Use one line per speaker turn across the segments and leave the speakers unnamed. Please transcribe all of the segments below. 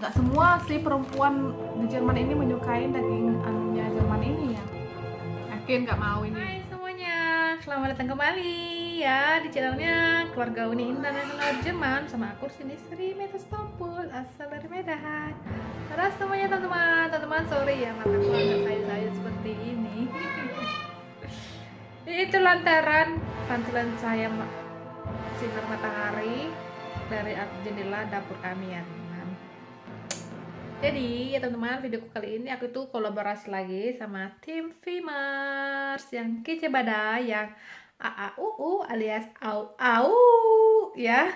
nggak semua sih perempuan di Jerman ini menyukai daging anunya Jerman ini ya. Yakin nggak mau ini.
Hai semuanya, selamat datang kembali ya di channelnya Keluarga Uni Internasional Jerman sama aku sini Sri Metastompul asal dari Medan. Halo semuanya teman-teman, sorry ya mata keluarga saya seperti ini. Itu lantaran pantulan saya sinar matahari dari jendela dapur kami ya teman. Jadi ya teman-teman, videoku kali ini aku tuh kolaborasi lagi sama tim Vimers yang kece badai, yang AAUU alias au au ya.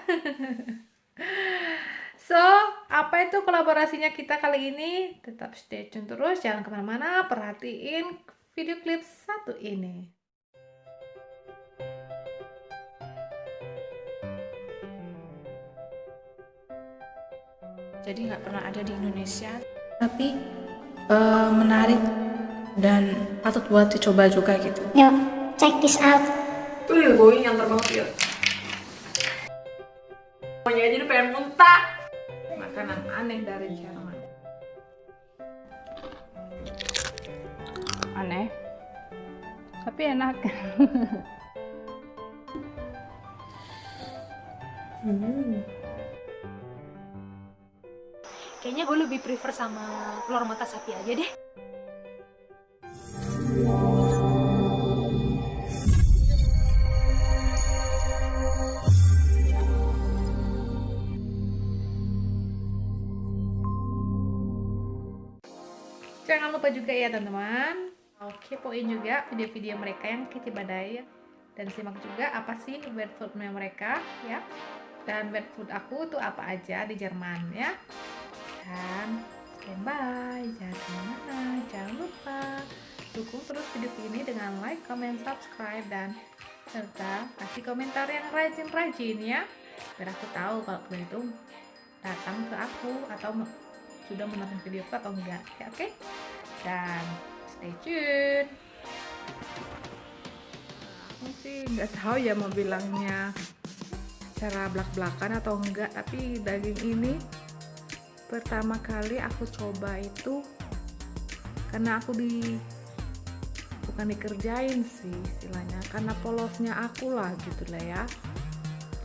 So, apa itu kolaborasinya kita kali ini? Tetap stay tune terus, jangan kemana-mana, perhatiin video klip satu ini.
Jadi nggak pernah ada di Indonesia, tapi menarik dan patut buat dicoba juga gitu.
Yuk, check this out.
Tuh ya gue nyantar banget ya. Pokoknya aja udah pengen muntah. Makanan aneh dari Jerman.
Aneh, tapi enak.
Kayaknya gue lebih prefer sama telur mata sapi aja deh.
Jangan lupa juga ya teman-teman, kepoin juga video-video mereka yang kece badai, dan simak juga apa sih bad foodnya mereka ya, dan bad food aku tuh apa aja di Jerman ya. Dan standby, jangan kemana-mana, jangan lupa dukung terus video ini dengan like, comment, subscribe, dan serta kasih komentar yang rajin-rajin ya, biar aku tahu kalau kalian itu datang ke aku atau sudah menonton videoku atau enggak ya. Oke? Dan stay tune. Aku sih nggak tahu ya mau bilangnya cara belak-belakan atau enggak, tapi daging ini pertama kali aku coba itu karena aku bukan dikerjain sih istilahnya, karena polosnya aku lah gitu lah ya.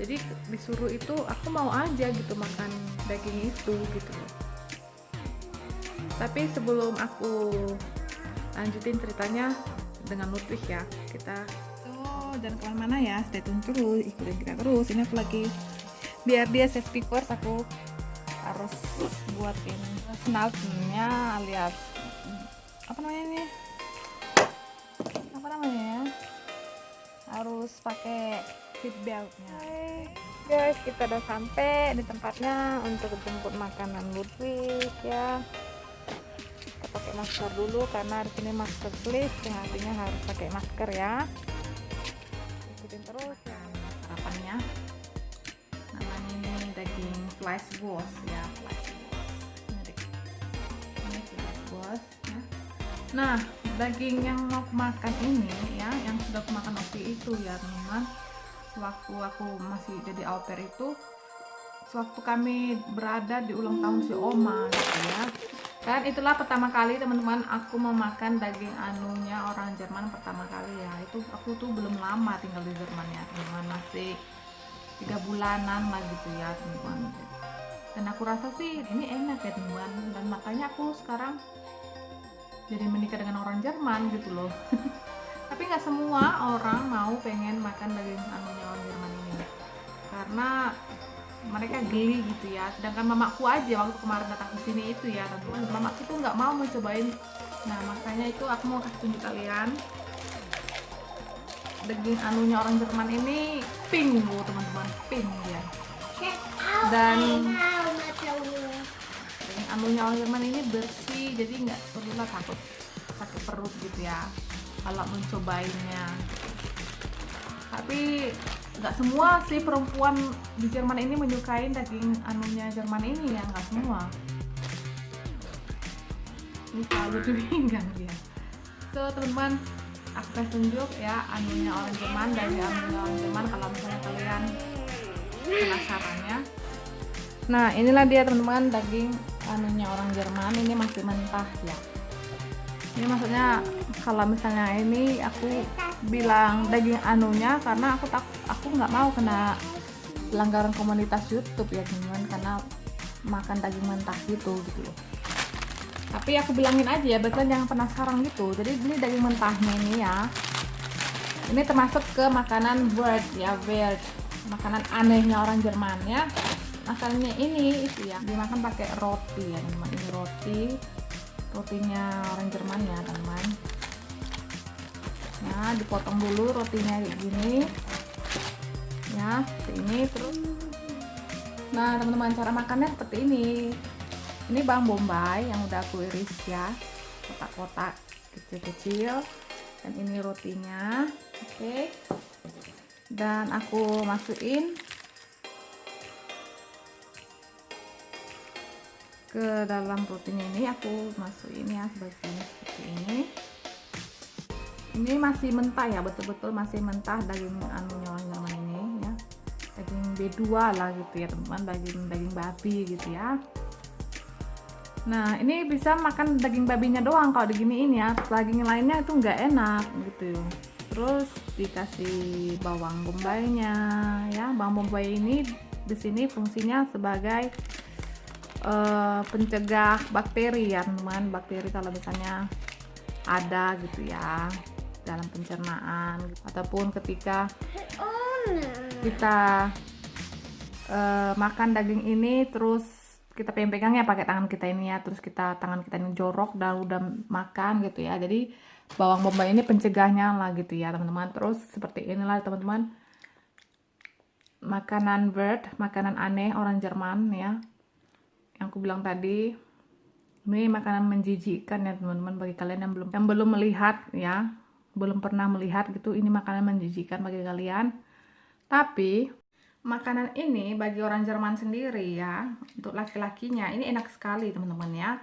Jadi disuruh itu aku mau aja gitu makan daging itu gitu loh. Tapi sebelum aku lanjutin ceritanya dengan Ludwig ya, kita jangan kemana-mana ya, stay tune terus, ikutin kita terus. Ini aku lagi biar dia safety first, aku harus buatin snaltnya alias apa namanya ini, ya, harus pakai seat beltnya. Guys, kita udah sampai di tempatnya untuk jemput makanan Ludwig ya. Kita pakai masker dulu karena di sini masker please, yang artinya harus pakai masker ya. Ikutin terus ya sarapannya. Namanya ini daging Fleischwurst ya, ini Fleischwurst ya. Nah, daging yang mau makan ini ya, yang sudah aku makan waktu itu ya teman-teman, sewaktu aku masih jadi au pair itu, sewaktu kami berada di ulang tahun si Oma gitu ya. Dan itulah pertama kali teman-teman aku memakan daging anunya orang Jerman pertama kali ya. Itu aku tuh belum lama tinggal di Jerman ya teman-teman, masih 3 bulanan lah gitu ya teman-teman. Dan aku rasa sih ini enak ya teman-teman, dan makanya aku sekarang jadi menikah dengan orang Jerman gitu loh. Tapi nggak semua orang mau pengen makan daging anunya orang Jerman ini, karena mereka geli gitu ya. Sedangkan mamaku aja waktu kemarin datang ke sini itu ya teman-teman, mamaku tuh nggak mau mencobain. Nah makanya itu aku mau kasih tunjuk kalian daging anunya orang Jerman ini pink loh teman-teman, pink ya. Dan daging anunya orang Jerman ini bersih, jadi nggak perlulah takut sakit perut gitu ya kalau mencobainya. Tapi nggak semua sih perempuan di Jerman ini menyukai daging anunya Jerman ini ya, nggak semua. Ini selalu dipinggang dia. So teman-teman, aku kasih tunjuk ya anunya orang Jerman, daging anunya orang Jerman kalau misalnya kalian penasarannya. Nah inilah dia teman-teman daging anunya orang Jerman ini masih mentah ya. Ini maksudnya kalau misalnya ini aku bilang daging anunya karena aku nggak mau kena pelanggaran komunitas YouTube ya teman-teman, karena makan daging mentah gitu loh. Tapi aku bilangin aja ya, betul jangan penasaran gitu. Jadi ini daging mentahnya ini ya. Ini termasuk ke makanan bird ya, bird. Makanan anehnya orang Jerman ya. Makanannya ini itu ya, dimakan pakai roti ya teman-teman. Ini rotinya orang Jerman ya teman-teman. Nah, dipotong dulu rotinya kayak gini. Ya, seperti ini terus. Nah, teman-teman, cara makannya seperti ini. Ini bawang bombay yang udah aku iris ya, kotak-kotak kecil-kecil. Dan ini rotinya, oke. Dan aku masukin ke dalam rotinya ini, aku masukin ya seperti ini. Ini masih mentah ya, betul-betul masih mentah daging anunya orang Jerman ini ya. Daging B2 lah gitu ya teman-teman, daging babi gitu ya. Nah, ini bisa makan daging babinya doang kalau diginiin ya. Daging lainnya itu nggak enak gitu. Terus dikasih bawang bombaynya ya. Bawang bombay ini di sini fungsinya sebagai pencegah bakteri ya teman-teman. Bakteri kalau misalnya ada gitu ya dalam pencernaan ataupun ketika kita makan daging ini terus kita pegang ya pakai tangan kita ini ya, terus tangan kita ini jorok dan udah makan gitu ya. Jadi bawang bombay ini pencegahnya lah gitu ya teman-teman. Terus seperti inilah teman-teman, makanan bird, makanan aneh orang Jerman ya, yang aku bilang tadi. Ini makanan menjijikkan ya teman-teman, bagi kalian yang belum melihat ya, belum pernah melihat gitu, ini makanan menjijikkan bagi kalian. Tapi makanan ini bagi orang Jerman sendiri ya, untuk laki-lakinya ini enak sekali teman-teman ya.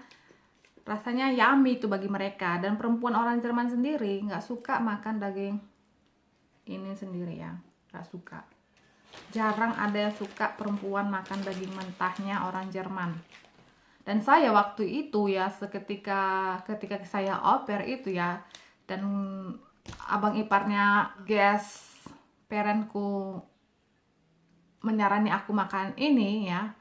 Rasanya yummy itu bagi mereka. Dan perempuan orang Jerman sendiri nggak suka makan daging ini sendiri ya, nggak suka. Jarang ada yang suka perempuan makan daging mentahnya orang Jerman. Dan saya waktu itu ya, ketika saya au pair itu ya, dan abang iparnya guest parentku menyarani aku makan ini ya,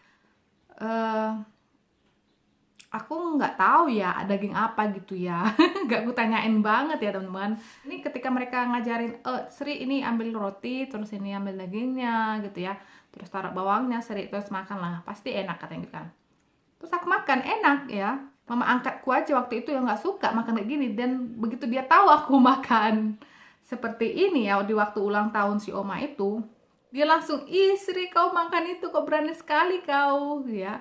aku nggak tahu ya daging apa gitu ya. Nggak aku tanyain banget ya teman-teman. Ini ketika mereka ngajarin, Sri ini ambil roti, terus ini ambil dagingnya gitu ya, terus taruh bawangnya, Sri terus makan lah, pasti enak katanya gitu kan. Terus aku makan enak ya. Mama angkatku aja waktu itu yang nggak suka makan kayak gini, dan begitu dia tahu aku makan seperti ini ya di waktu ulang tahun si Oma itu, dia langsung, ih Sri kau makan itu, kok berani sekali kau ya.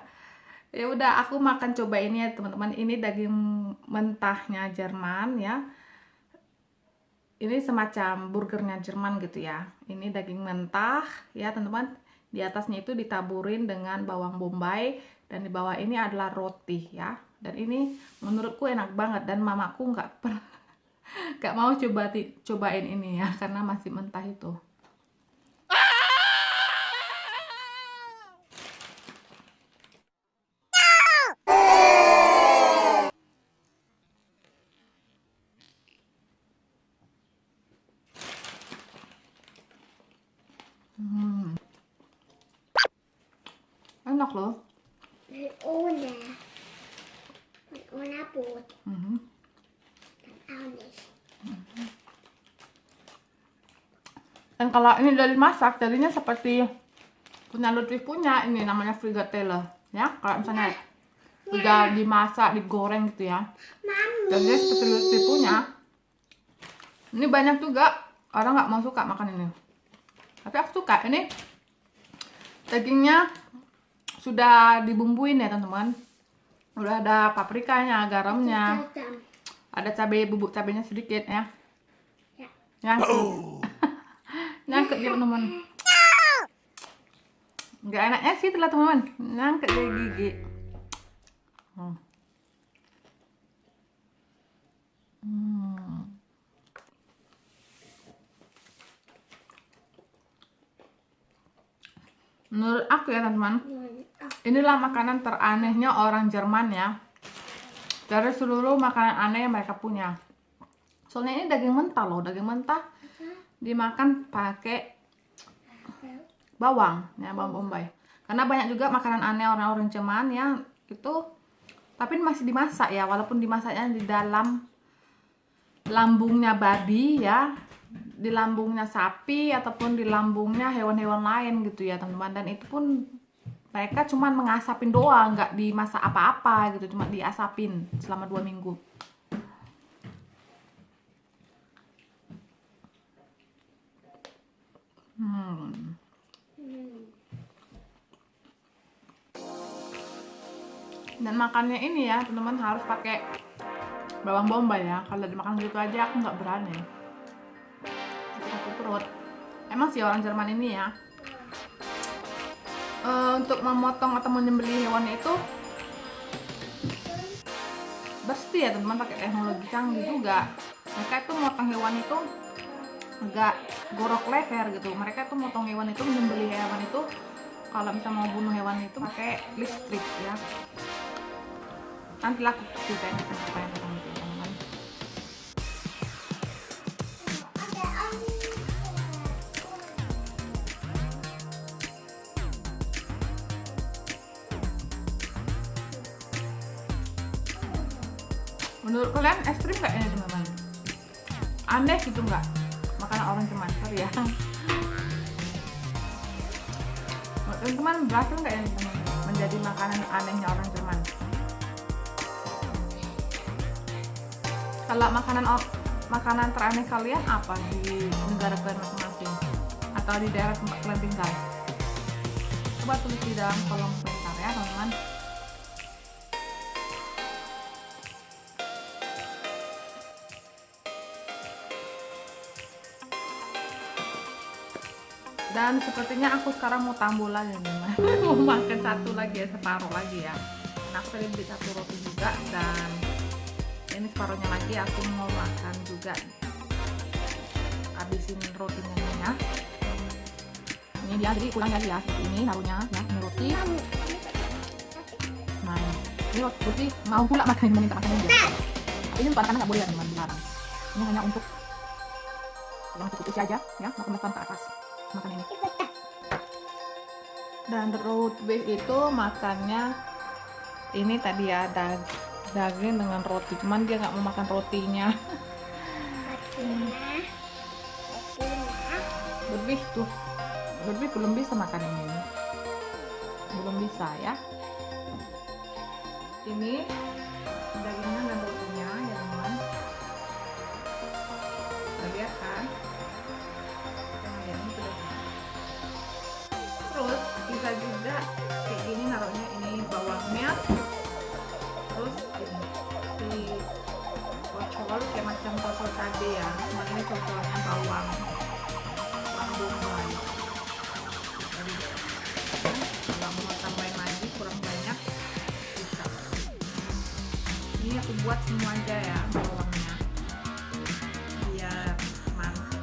Ya udah aku makan, coba ini ya teman-teman. Ini daging mentahnya Jerman ya. Ini semacam burgernya Jerman gitu ya. Ini daging mentah ya teman-teman. Di atasnya itu ditaburin dengan bawang bombay, dan di bawah ini adalah roti ya. Dan ini menurutku enak banget, dan mamaku nggak mau cobain ini ya karena masih mentah itu. Enak loh.
Warna putih.
Dan kalau ini udah dimasak, jadinya seperti punya Lutfi punya, ini namanya frigatelle ya. Kalau misalnya udah dimasak, digoreng gitu ya, jadi seperti Lutfi punya. Ini banyak juga orang nggak mau suka makan ini, tapi aku suka. Ini dagingnya sudah dibumbuin ya teman-teman, udah ada paprikanya, garamnya, ada cabai, bubuk cabainya sedikit ya. Nyangkut dia teman-teman. Nggak enaknya sih itulah teman-teman, nyangkut dari gigi. Menurut aku ya teman-teman, Inilah makanan teranehnya orang Jerman ya. Dari seluruh makanan aneh yang mereka punya. Soalnya ini daging mentah loh, daging mentah dimakan pakai bawang, ya bawang bombay. Karena banyak juga makanan aneh orang-orang Jerman ya itu, tapi masih dimasak ya, walaupun dimasaknya di dalam lambungnya babi ya, di lambungnya sapi ataupun di lambungnya hewan-hewan lain gitu ya teman-teman. Dan itu pun mereka cuman mengasapin doang, nggak dimasak apa-apa gitu, cuma diasapin selama 2 minggu. Dan makannya ini ya teman-teman harus pakai bawang bombay ya. Kalau dimakan gitu aja aku nggak berani, sakit perut. Emang sih orang Jerman ini ya, untuk memotong atau menyembelih hewan itu bersih ya teman-teman, pakai teknologi canggih juga. Mereka itu motong hewan itu enggak gorok leher gitu. Mereka itu motong hewan itu, menyembelih hewan itu, kalau misalnya mau bunuh hewan itu pakai listrik ya. Nanti laku ceritain apa yang teman-teman. Menurut kalian ekstrim nggak ini teman-teman? Aneh gitu nggak? Makanan orang Jerman, sorry ya. Menurut teman-teman berhasil nggak ini teman-teman menjadi makanan anehnya orang Jerman? Kalau makanan teraneh kalian apa di negara kalian masing-masing atau di daerah tempat kalian tinggal? Coba tulis di dalam kolom komentar ya teman-teman. Dan sepertinya aku sekarang mau tambah lagi teman-teman. Mau makan satu lagi ya, separuh lagi ya. Nah, aku tadi beli satu roti juga, dan ini separuhnya lagi aku mau makan juga. Habisin rotinya ini ya. Ini dia, jadi kurang ya seperti ini naruhnya ya. Ini roti. Nah, ini roti mau pula makan, minta makan aja. Tapi ini karena nggak boleh ya teman-teman, dilarang. Ini hanya untuk yang cukup usia aja ya, 18 tahun ke atas makan ini. Dan root beef itu makannya ini tadi ya, daging dengan roti, cuman dia nggak mau makan rotinya. Berbih belum bisa makan ini, belum bisa ya. Ini dagingnya dan rotinya ya teman, lihat kan. Terus bisa juga kayak gini naruhnya, ini bawangnya, terus ini di cocol kayak macam cocol tadi ya, cuma ini cocolnya bawang bombay. Jadi kalau mau tambahin lagi kurang banyak bisa. Ini aku buat semua aja ya bawangnya biar mantap.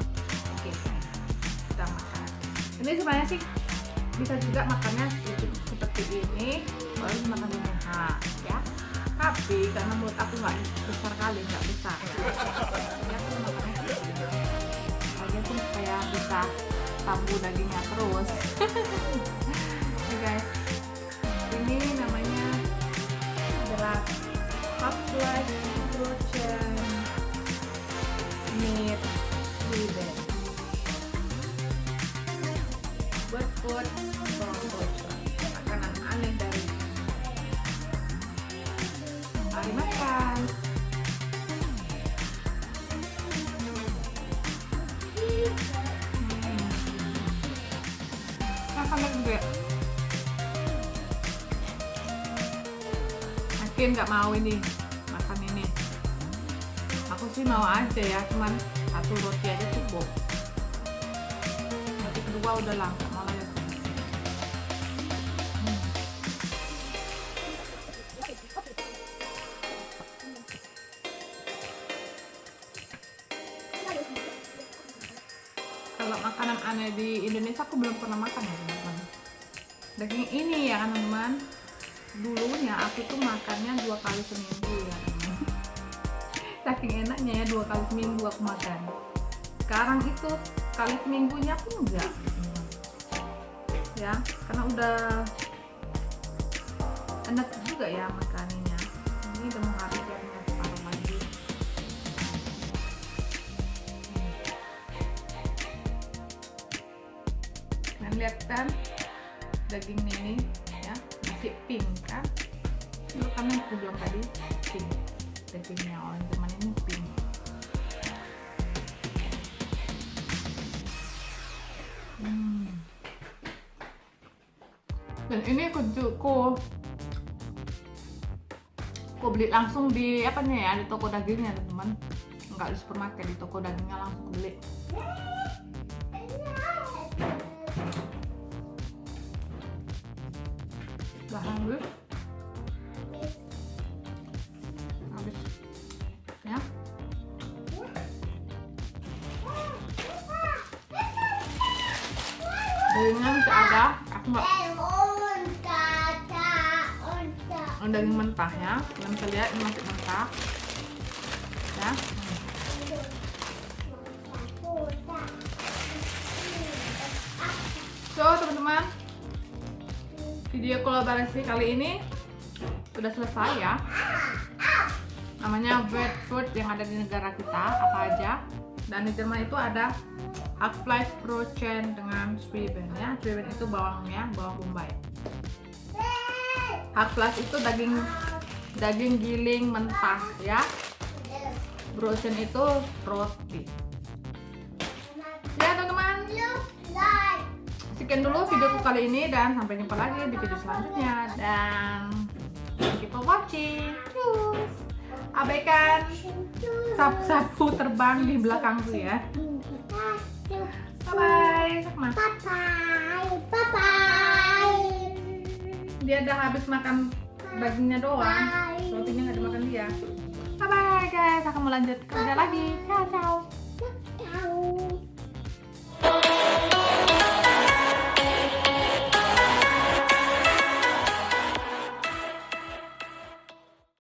Oke, kita makan. Ini sebenarnya sih bisa juga makannya seperti ini, baru makan ini ya. Tapi karena menurut aku nggak besar kali, nggak besar ya, aku makannya seperti ini aja pun supaya bisa tabu dagingnya terus. Oke guys, ini namanya adalah hot flash rochen meat Sweden. Buat makanan aneh dari mari makan. Makan juga. Yakin nggak mau ini makan ini? Aku sih mau aja ya, cuman satu roti aja cukup. Roti kedua udah langka malah ya. Kalau makanan aneh di Indonesia aku belum pernah makan ya teman-teman. daging ini ya kan teman-teman, dulunya aku tuh makannya 2 kali seminggu ya teman. Saking enaknya ya 2 kali seminggu aku makan. Sekarang itu sekali seminggunya pun enggak ya, karena udah enak juga ya makanannya. Ini udah mau habis ya, tinggal separuh lagi. Kalian lihat kan dagingnya ini ya, masih pink kan, itu kan yang aku bilang tadi pink, dagingnya orang Jerman ini pink. Dan ini aku beli langsung di apanya ya, di toko dagingnya teman-teman, nggak di supermarket, di toko dagingnya langsung beli. Habis ya, dagingnya masih ada, aku nggak daging mentah ya, kalian bisa lihat ini masih mentah ya. So teman-teman, video kolaborasi kali ini sudah selesai ya. Namanya breadfruit yang ada di negara kita apa aja, dan di Jerman itu ada Hackfleisch Brötchen dengan Zwiebeln ya. Zwiebeln itu bawangnya, bawang bombay. Hackfleisch itu daging giling mentah ya. Brötchen itu roti. Ya teman-teman, sekian dulu videoku kali ini, dan sampai jumpa lagi di video selanjutnya, dan thank you for watching. Cus. Abaikan sapu-sapu terbang di belakangku ya. Bye bye. Dia udah habis makan dagingnya doang, rotinya nggak dimakan dia. Bye bye guys, aku mau lanjut kerja lagi. Ciao ciao.